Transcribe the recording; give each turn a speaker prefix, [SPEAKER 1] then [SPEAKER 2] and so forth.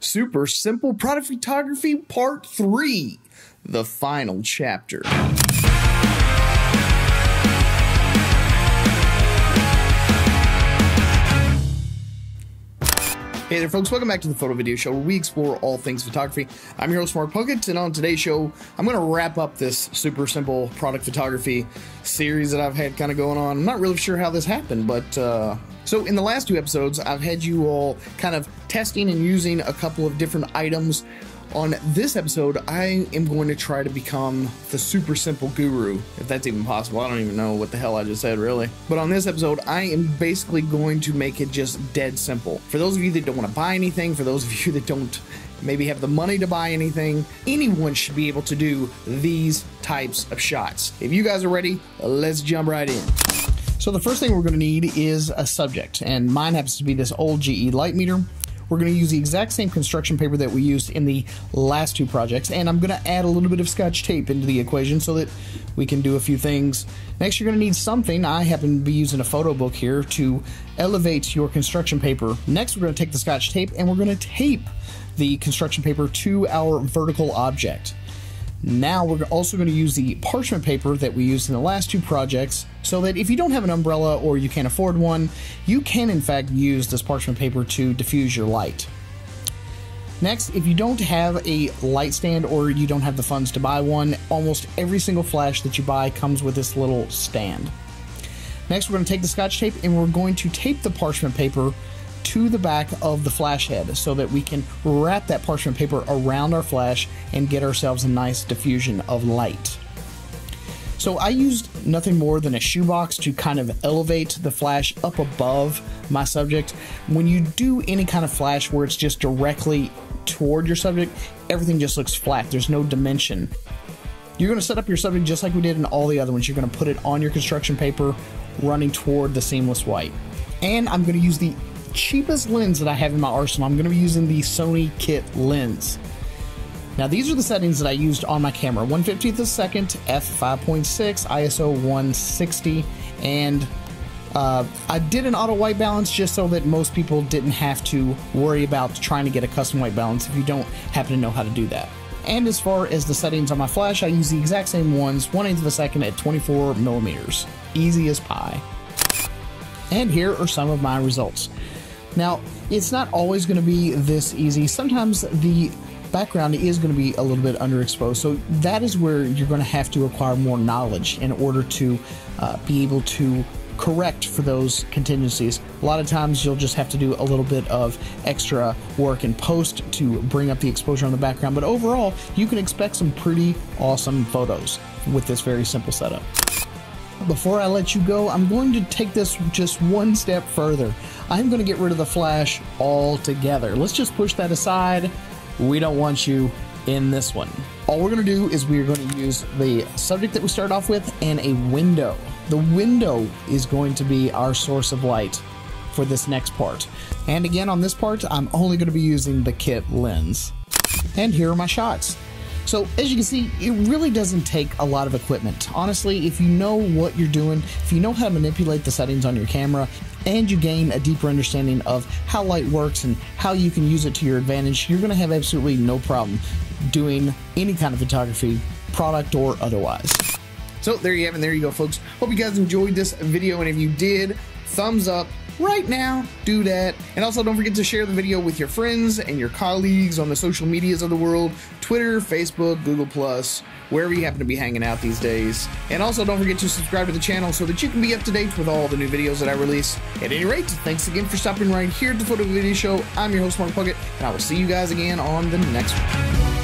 [SPEAKER 1] Super Simple Product Photography Part 3, the final chapter. Hey there folks, welcome back to the Photo Video Show where we explore all things photography. I'm your host Mark Puckett, and on today's show, I'm going to wrap up this super simple product photography series that I've had kind of going on. I'm not really sure how this happened, but so in the last two episodes, I've had you all kind of testing and using a couple of different items. On this episode, I am going to try to become the super simple guru, if that's even possible. I don't even know what the hell I just said, really. But on this episode, I am basically going to make it just dead simple. For those of you that don't want to buy anything, for those of you that don't maybe have the money to buy anything, anyone should be able to do these types of shots. If you guys are ready, let's jump right in. So the first thing we're going to need is a subject, and mine happens to be this old GE light meter. We're going to use the exact same construction paper that we used in the last two projects, and I'm going to add a little bit of scotch tape into the equation so that we can do a few things. Next, you're going to need something. I happen to be using a photo book here to elevate your construction paper. Next, we're going to take the scotch tape and we're going to tape the construction paper to our vertical object. Now we're also going to use the parchment paper that we used in the last two projects, so that if you don't have an umbrella or you can't afford one, you can in fact use this parchment paper to diffuse your light. Next, if you don't have a light stand or you don't have the funds to buy one, almost every single flash that you buy comes with this little stand. Next, we're going to take the scotch tape and we're going to tape the parchment paper to the back of the flash head so that we can wrap that parchment paper around our flash and get ourselves a nice diffusion of light. So I used nothing more than a shoebox to kind of elevate the flash up above my subject. When you do any kind of flash where it's just directly toward your subject, everything just looks flat. There's no dimension. You're going to set up your subject just like we did in all the other ones. You're going to put it on your construction paper running toward the seamless white. And I'm going to use the cheapest lens that I have in my arsenal. I'm going to be using the Sony kit lens. Now these are the settings that I used on my camera: 1/50th of a second, f5.6, ISO 160, and I did an auto white balance just so that most people didn't have to worry about trying to get a custom white balance if you don't happen to know how to do that. And as far as the settings on my flash, I use the exact same ones, 1/8 of a second at 24 millimeters. Easy as pie. And here are some of my results. Now, it's not always going to be this easy. Sometimes the background is going to be a little bit underexposed, so that is where you're going to have to acquire more knowledge in order to be able to correct for those contingencies. A lot of times you'll just have to do a little bit of extra work in post to bring up the exposure on the background, but overall you can expect some pretty awesome photos with this very simple setup. Before I let you go, I'm going to take this just one step further. I'm going to get rid of the flash altogether. Let's just push that aside. We don't want you in this one. All we're going to do is we're going to use the subject that we started off with and a window. The window is going to be our source of light for this next part. And again, on this part, I'm only going to be using the kit lens. And here are my shots. So as you can see, it really doesn't take a lot of equipment. Honestly, if you know what you're doing, if you know how to manipulate the settings on your camera, and you gain a deeper understanding of how light works and how you can use it to your advantage, you're going to have absolutely no problem doing any kind of photography, product or otherwise. So there you have it, there you go folks. Hope you guys enjoyed this video, and if you did, thumbs up. Right now, do that. And also don't forget to share the video with your friends and your colleagues on the social medias of the world: Twitter, Facebook, Google+, wherever you happen to be hanging out these days. And also don't forget to subscribe to the channel so that you can be up to date with all the new videos that I release. At any rate, thanks again for stopping right here at the Photo Video Show. I'm your host Mark Puckett, and I will see you guys again on the next one.